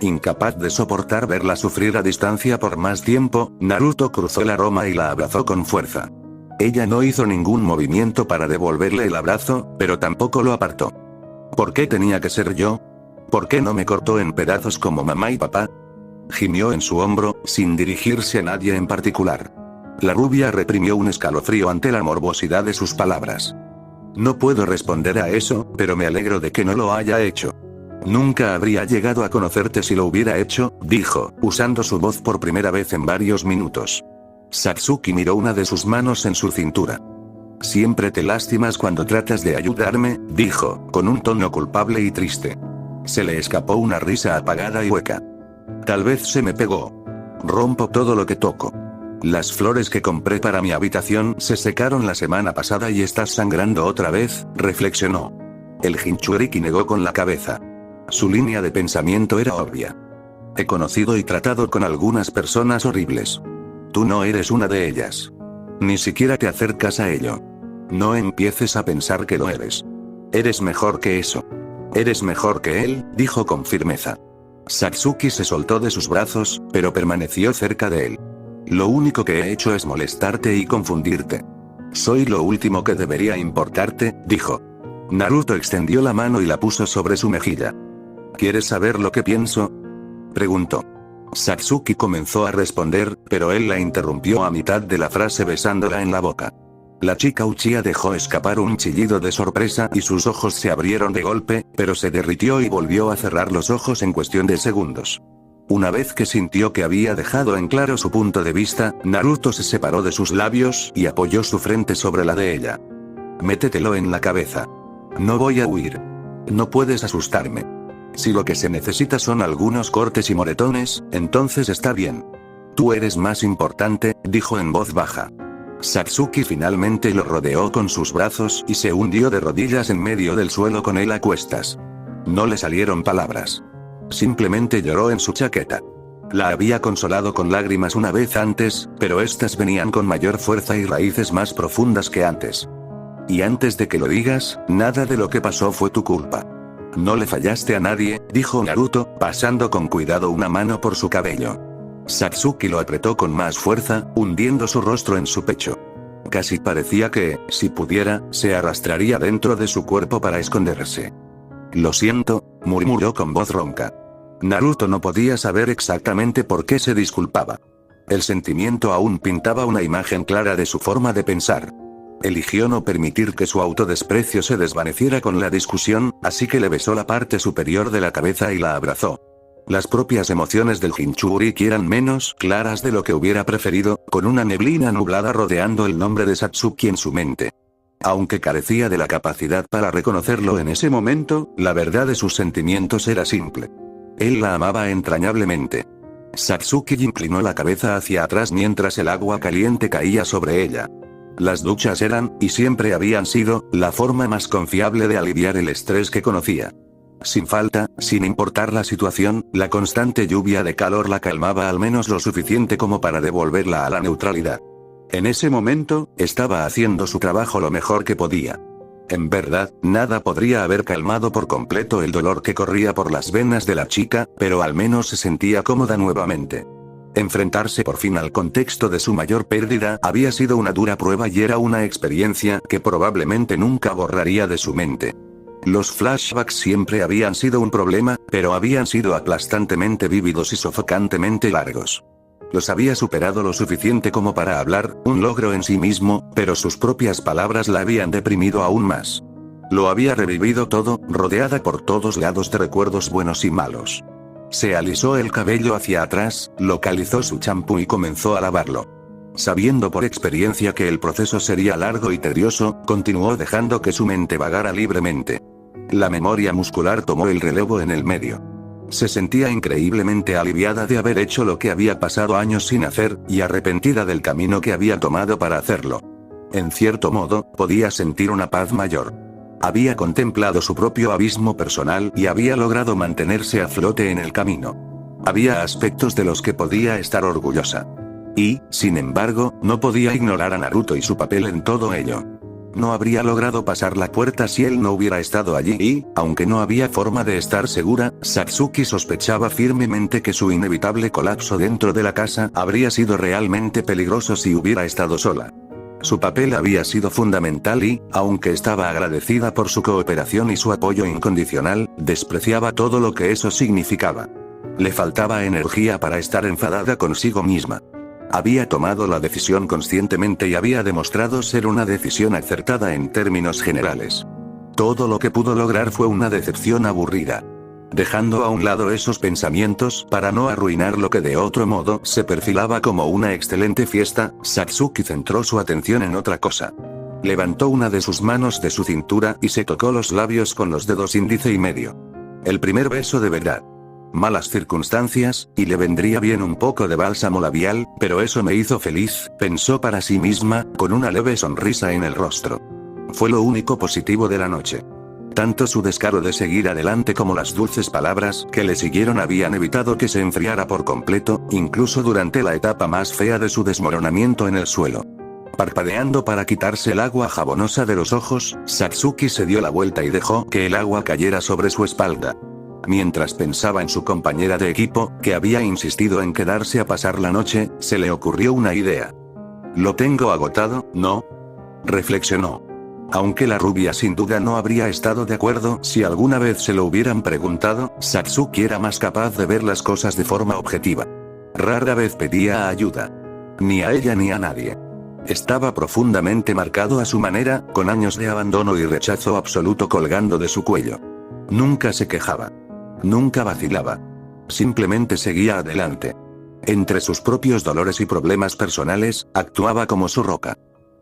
Incapaz de soportar verla sufrir a distancia por más tiempo, Naruto cruzó la Roma y la abrazó con fuerza. Ella no hizo ningún movimiento para devolverle el abrazo, pero tampoco lo apartó. ¿Por qué tenía que ser yo? ¿Por qué no me cortó en pedazos como mamá y papá? Gimió en su hombro, sin dirigirse a nadie en particular. La rubia reprimió un escalofrío ante la morbosidad de sus palabras. No puedo responder a eso, pero me alegro de que no lo haya hecho. Nunca habría llegado a conocerte si lo hubiera hecho, dijo, usando su voz por primera vez en varios minutos. Satsuki miró una de sus manos en su cintura. Siempre te lastimas cuando tratas de ayudarme, dijo, con un tono culpable y triste. Se le escapó una risa apagada y hueca. Tal vez se me pegó. Rompo todo lo que toco. Las flores que compré para mi habitación se secaron la semana pasada y estás sangrando otra vez, reflexionó. El Jinchuriki negó con la cabeza. Su línea de pensamiento era obvia. He conocido y tratado con algunas personas horribles. Tú no eres una de ellas. Ni siquiera te acercas a ello. No empieces a pensar que lo eres. Eres mejor que eso. Eres mejor que él, dijo con firmeza. Satsuki se soltó de sus brazos, pero permaneció cerca de él. Lo único que he hecho es molestarte y confundirte. Soy lo último que debería importarte, dijo. Naruto extendió la mano y la puso sobre su mejilla. ¿Quieres saber lo que pienso? Preguntó. Satsuki comenzó a responder, pero él la interrumpió a mitad de la frase besándola en la boca. La chica Uchiha dejó escapar un chillido de sorpresa y sus ojos se abrieron de golpe, pero se derritió y volvió a cerrar los ojos en cuestión de segundos. Una vez que sintió que había dejado en claro su punto de vista, Naruto se separó de sus labios y apoyó su frente sobre la de ella. Métetelo en la cabeza. No voy a huir. No puedes asustarme. Si lo que se necesita son algunos cortes y moretones, entonces está bien. Tú eres más importante, dijo en voz baja. Satsuki finalmente lo rodeó con sus brazos y se hundió de rodillas en medio del suelo con él a cuestas. No le salieron palabras. Simplemente lloró en su chaqueta. La había consolado con lágrimas una vez antes, pero estas venían con mayor fuerza y raíces más profundas que antes. Y antes de que lo digas, nada de lo que pasó fue tu culpa. No le fallaste a nadie, dijo Naruto, pasando con cuidado una mano por su cabello. Satsuki lo apretó con más fuerza, hundiendo su rostro en su pecho. Casi parecía que, si pudiera, se arrastraría dentro de su cuerpo para esconderse. Lo siento, murmuró con voz ronca. Naruto no podía saber exactamente por qué se disculpaba. El sentimiento aún pintaba una imagen clara de su forma de pensar. Eligió no permitir que su autodesprecio se desvaneciera con la discusión, así que le besó la parte superior de la cabeza y la abrazó. Las propias emociones del Jinchuriki eran menos claras de lo que hubiera preferido, con una neblina nublada rodeando el nombre de Satsuki en su mente. Aunque carecía de la capacidad para reconocerlo en ese momento, la verdad de sus sentimientos era simple. Él la amaba entrañablemente. Satsuki inclinó la cabeza hacia atrás mientras el agua caliente caía sobre ella. Las duchas eran, y siempre habían sido, la forma más confiable de aliviar el estrés que conocía. Sin falta, sin importar la situación, la constante lluvia de calor la calmaba al menos lo suficiente como para devolverla a la neutralidad. En ese momento, estaba haciendo su trabajo lo mejor que podía. En verdad, nada podría haber calmado por completo el dolor que corría por las venas de la chica, pero al menos se sentía cómoda nuevamente. Enfrentarse por fin al contexto de su mayor pérdida había sido una dura prueba y era una experiencia que probablemente nunca borraría de su mente. Los flashbacks siempre habían sido un problema, pero habían sido aplastantemente vívidos y sofocantemente largos. Los había superado lo suficiente como para hablar, un logro en sí mismo, pero sus propias palabras la habían deprimido aún más. Lo había revivido todo, rodeada por todos lados de recuerdos buenos y malos. Se alisó el cabello hacia atrás, localizó su champú y comenzó a lavarlo. Sabiendo por experiencia que el proceso sería largo y tedioso, continuó dejando que su mente vagara libremente. La memoria muscular tomó el relevo en el medio. Se sentía increíblemente aliviada de haber hecho lo que había pasado años sin hacer, y arrepentida del camino que había tomado para hacerlo. En cierto modo, podía sentir una paz mayor. Había contemplado su propio abismo personal y había logrado mantenerse a flote en el camino. Había aspectos de los que podía estar orgullosa. Y, sin embargo, no podía ignorar a Naruto y su papel en todo ello. No habría logrado pasar la puerta si él no hubiera estado allí y, aunque no había forma de estar segura, Satsuki sospechaba firmemente que su inevitable colapso dentro de la casa habría sido realmente peligroso si hubiera estado sola. Su papel había sido fundamental y, aunque estaba agradecida por su cooperación y su apoyo incondicional, despreciaba todo lo que eso significaba. Le faltaba energía para estar enfadada consigo misma. Había tomado la decisión conscientemente y había demostrado ser una decisión acertada en términos generales. Todo lo que pudo lograr fue una decepción aburrida. Dejando a un lado esos pensamientos para no arruinar lo que de otro modo se perfilaba como una excelente fiesta, Satsuki centró su atención en otra cosa. Levantó una de sus manos de su cintura y se tocó los labios con los dedos índice y medio. El primer beso de verdad. Malas circunstancias, y le vendría bien un poco de bálsamo labial, pero eso me hizo feliz, pensó para sí misma, con una leve sonrisa en el rostro. Fue lo único positivo de la noche. Tanto su descaro de seguir adelante como las dulces palabras que le siguieron habían evitado que se enfriara por completo, incluso durante la etapa más fea de su desmoronamiento en el suelo. Parpadeando para quitarse el agua jabonosa de los ojos, Satsuki se dio la vuelta y dejó que el agua cayera sobre su espalda. Mientras pensaba en su compañera de equipo, que había insistido en quedarse a pasar la noche, se le ocurrió una idea. «Lo tengo agotado, ¿no?», reflexionó. Aunque la rubia sin duda no habría estado de acuerdo si alguna vez se lo hubieran preguntado, Satsuki era más capaz de ver las cosas de forma objetiva. Rara vez pedía ayuda. Ni a ella ni a nadie. Estaba profundamente marcado a su manera, con años de abandono y rechazo absoluto colgando de su cuello. Nunca se quejaba. Nunca vacilaba. Simplemente seguía adelante. Entre sus propios dolores y problemas personales, actuaba como su roca.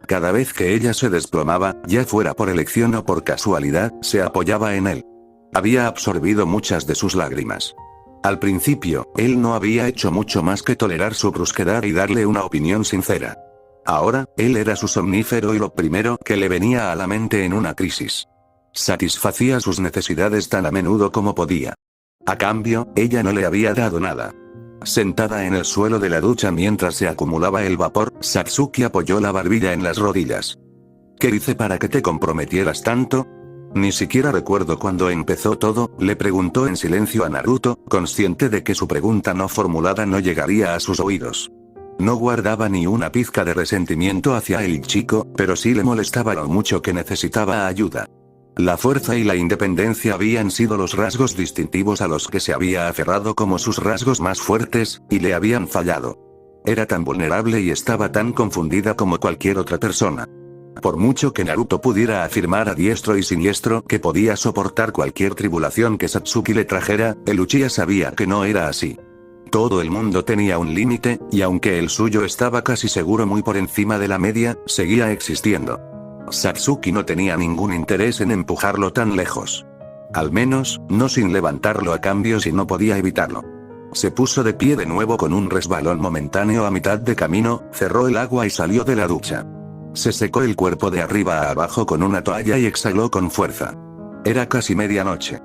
Cada vez que ella se desplomaba, ya fuera por elección o por casualidad, se apoyaba en él. Había absorbido muchas de sus lágrimas. Al principio, él no había hecho mucho más que tolerar su brusquedad y darle una opinión sincera. Ahora, él era su somnífero y lo primero que le venía a la mente en una crisis. Satisfacía sus necesidades tan a menudo como podía. A cambio, ella no le había dado nada. Sentada en el suelo de la ducha mientras se acumulaba el vapor, Satsuki apoyó la barbilla en las rodillas. ¿Qué hice para que te comprometieras tanto? Ni siquiera recuerdo cuándo empezó todo, le preguntó en silencio a Naruto, consciente de que su pregunta no formulada no llegaría a sus oídos. No guardaba ni una pizca de resentimiento hacia el chico, pero sí le molestaba lo mucho que necesitaba ayuda. La fuerza y la independencia habían sido los rasgos distintivos a los que se había aferrado como sus rasgos más fuertes, y le habían fallado. Era tan vulnerable y estaba tan confundida como cualquier otra persona. Por mucho que Naruto pudiera afirmar a diestro y siniestro que podía soportar cualquier tribulación que Satsuki le trajera, el Uchiha sabía que no era así. Todo el mundo tenía un límite, y aunque el suyo estaba casi seguro muy por encima de la media, seguía existiendo. Satsuki no tenía ningún interés en empujarlo tan lejos. Al menos, no sin levantarlo a cambio si no podía evitarlo. Se puso de pie de nuevo con un resbalón momentáneo a mitad de camino, cerró el agua y salió de la ducha. Se secó el cuerpo de arriba a abajo con una toalla y exhaló con fuerza. Era casi medianoche.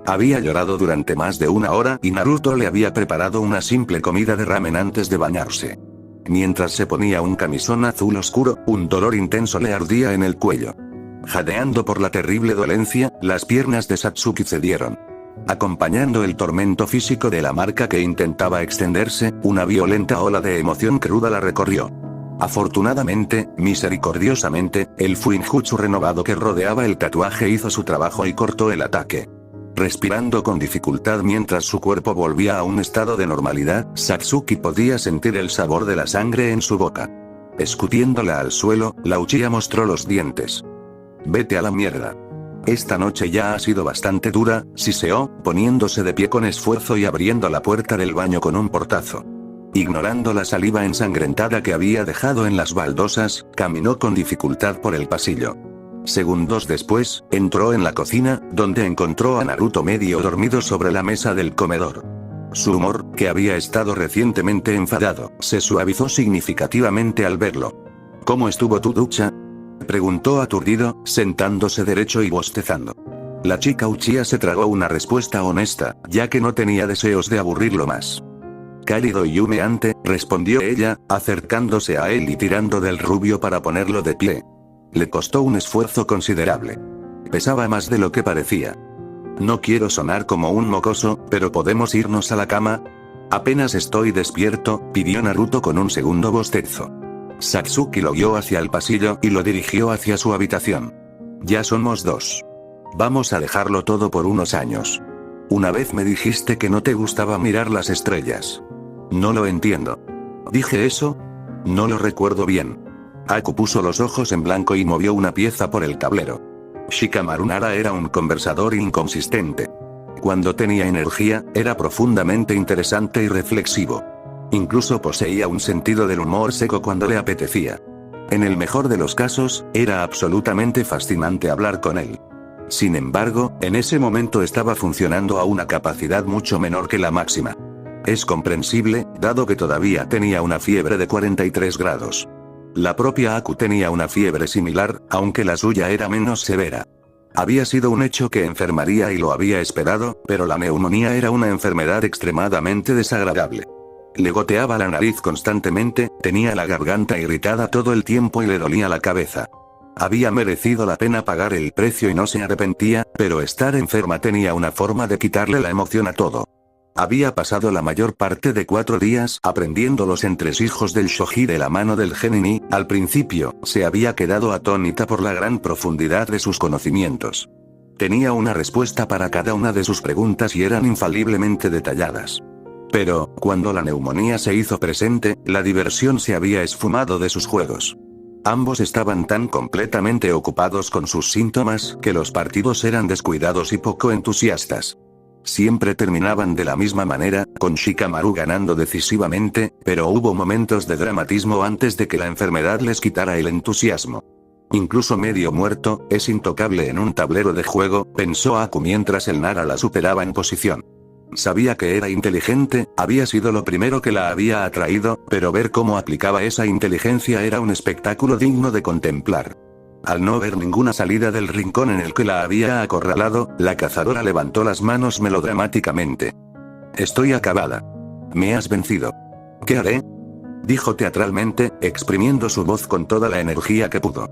Había llorado durante más de una hora y Naruto le había preparado una simple comida de ramen antes de bañarse. Mientras se ponía un camisón azul oscuro, un dolor intenso le ardía en el cuello. Jadeando por la terrible dolencia, las piernas de Satsuki cedieron. Acompañando el tormento físico de la marca que intentaba extenderse, una violenta ola de emoción cruda la recorrió. Afortunadamente, misericordiosamente, el Fuinjutsu renovado que rodeaba el tatuaje hizo su trabajo y cortó el ataque. Respirando con dificultad mientras su cuerpo volvía a un estado de normalidad, Satsuki podía sentir el sabor de la sangre en su boca. Escutiéndola al suelo, la Uchiha mostró los dientes. Vete a la mierda. Esta noche ya ha sido bastante dura, siseó, poniéndose de pie con esfuerzo y abriendo la puerta del baño con un portazo. Ignorando la saliva ensangrentada que había dejado en las baldosas, caminó con dificultad por el pasillo. Segundos después, entró en la cocina, donde encontró a Naruto medio dormido sobre la mesa del comedor. Su humor, que había estado recientemente enfadado, se suavizó significativamente al verlo. ¿Cómo estuvo tu ducha?, preguntó aturdido, sentándose derecho y bostezando. La chica Uchiha se tragó una respuesta honesta, ya que no tenía deseos de aburrirlo más. Cálido y humeante, respondió ella, acercándose a él y tirando del rubio para ponerlo de pie. Le costó un esfuerzo considerable. Pesaba más de lo que parecía. No quiero sonar como un mocoso, pero ¿podemos irnos a la cama? Apenas estoy despierto, pidió Naruto con un segundo bostezo. Satsuki lo guió hacia el pasillo y lo dirigió hacia su habitación. Ya somos dos. Vamos a dejarlo todo por unos años. Una vez me dijiste que no te gustaba mirar las estrellas. No lo entiendo. ¿Dije eso? No lo recuerdo bien. Aku puso los ojos en blanco y movió una pieza por el tablero. Shikamaru Nara era un conversador inconsistente. Cuando tenía energía, era profundamente interesante y reflexivo. Incluso poseía un sentido del humor seco cuando le apetecía. En el mejor de los casos, era absolutamente fascinante hablar con él. Sin embargo, en ese momento estaba funcionando a una capacidad mucho menor que la máxima. Es comprensible, dado que todavía tenía una fiebre de 43 grados. La propia Aku tenía una fiebre similar, aunque la suya era menos severa. Había sido un hecho que enfermaría y lo había esperado, pero la neumonía era una enfermedad extremadamente desagradable. Le goteaba la nariz constantemente, tenía la garganta irritada todo el tiempo y le dolía la cabeza. Había merecido la pena pagar el precio y no se arrepentía, pero estar enferma tenía una forma de quitarle la emoción a todo. Había pasado la mayor parte de 4 días aprendiendo los entresijos del shoji de la mano del genin y, al principio, se había quedado atónita por la gran profundidad de sus conocimientos. Tenía una respuesta para cada una de sus preguntas y eran infaliblemente detalladas. Pero, cuando la neumonía se hizo presente, la diversión se había esfumado de sus juegos. Ambos estaban tan completamente ocupados con sus síntomas que los partidos eran descuidados y poco entusiastas. Siempre terminaban de la misma manera, con Shikamaru ganando decisivamente, pero hubo momentos de dramatismo antes de que la enfermedad les quitara el entusiasmo. Incluso medio muerto, es intocable en un tablero de juego, pensó Aku mientras el Nara la superaba en posición. Sabía que era inteligente, había sido lo primero que la había atraído, pero ver cómo aplicaba esa inteligencia era un espectáculo digno de contemplar. Al no ver ninguna salida del rincón en el que la había acorralado, la cazadora levantó las manos melodramáticamente. Estoy acabada. Me has vencido. ¿Qué haré? Dijo teatralmente, exprimiendo su voz con toda la energía que pudo.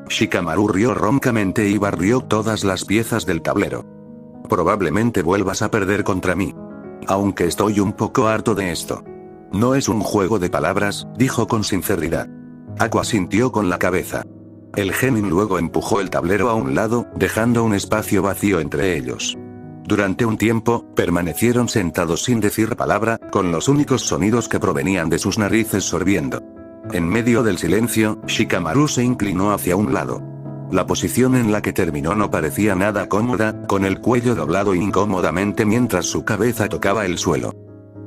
Shikamaru rió roncamente y barrió todas las piezas del tablero. Probablemente vuelvas a perder contra mí. Aunque estoy un poco harto de esto. No es un juego de palabras, dijo con sinceridad. Aku asintió con la cabeza. El genin luego empujó el tablero a un lado, dejando un espacio vacío entre ellos. Durante un tiempo, permanecieron sentados sin decir palabra, con los únicos sonidos que provenían de sus narices sorbiendo. En medio del silencio, Shikamaru se inclinó hacia un lado. La posición en la que terminó no parecía nada cómoda, con el cuello doblado incómodamente mientras su cabeza tocaba el suelo.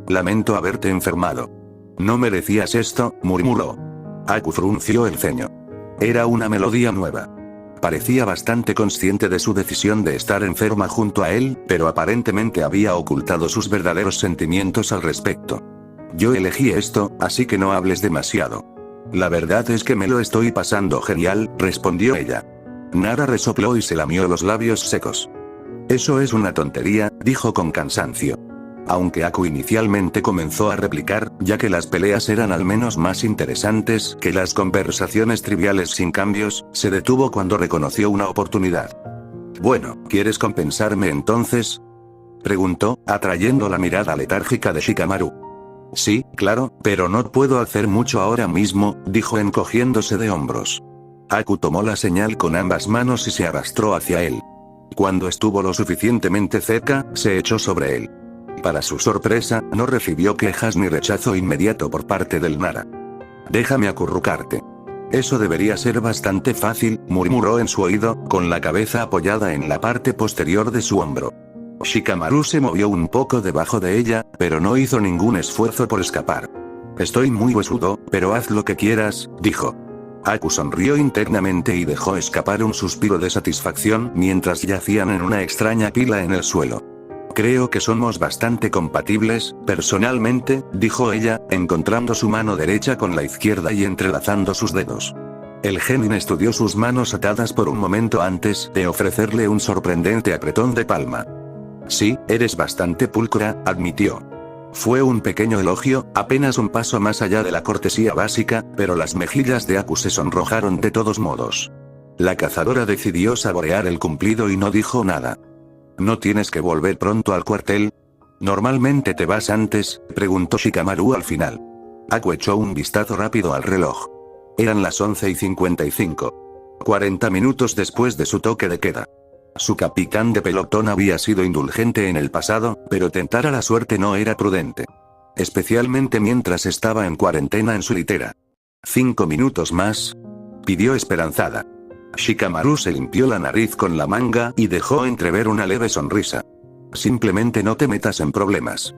Lamento haberte enfermado. No merecías esto, murmuró. Aku frunció el ceño. Era una melodía nueva. Parecía bastante consciente de su decisión de estar enferma junto a él, pero aparentemente había ocultado sus verdaderos sentimientos al respecto. Yo elegí esto, así que no hables demasiado. La verdad es que me lo estoy pasando genial, respondió ella. Nara resopló y se lamió los labios secos. Eso es una tontería, dijo con cansancio. Aunque Aku inicialmente comenzó a replicar, ya que las peleas eran al menos más interesantes que las conversaciones triviales sin cambios, se detuvo cuando reconoció una oportunidad. Bueno, ¿quieres compensarme entonces? Preguntó, atrayendo la mirada letárgica de Shikamaru. Sí, claro, pero no puedo hacer mucho ahora mismo, dijo encogiéndose de hombros. Aku tomó la señal con ambas manos y se arrastró hacia él. Cuando estuvo lo suficientemente cerca, se echó sobre él. Para su sorpresa, no recibió quejas ni rechazo inmediato por parte del Nara. Déjame acurrucarte. Eso debería ser bastante fácil, murmuró en su oído, con la cabeza apoyada en la parte posterior de su hombro. Shikamaru se movió un poco debajo de ella, pero no hizo ningún esfuerzo por escapar. Estoy muy huesudo, pero haz lo que quieras, dijo. Aku sonrió internamente y dejó escapar un suspiro de satisfacción mientras yacían en una extraña pila en el suelo. Creo que somos bastante compatibles, personalmente, dijo ella, encontrando su mano derecha con la izquierda y entrelazando sus dedos. El genin estudió sus manos atadas por un momento antes de ofrecerle un sorprendente apretón de palma. Sí, eres bastante pulcra, admitió. Fue un pequeño elogio, apenas un paso más allá de la cortesía básica, pero las mejillas de Aku se sonrojaron de todos modos. La cazadora decidió saborear el cumplido y no dijo nada. ¿No tienes que volver pronto al cuartel? ¿Normalmente te vas antes?, preguntó Shikamaru al final. Aku echó un vistazo rápido al reloj. Eran las 11:55. 40 minutos después de su toque de queda. Su capitán de pelotón había sido indulgente en el pasado, pero tentar a la suerte no era prudente. Especialmente mientras estaba en cuarentena en su litera. 5 minutos más, pidió esperanzada. Shikamaru se limpió la nariz con la manga y dejó entrever una leve sonrisa. Simplemente no te metas en problemas.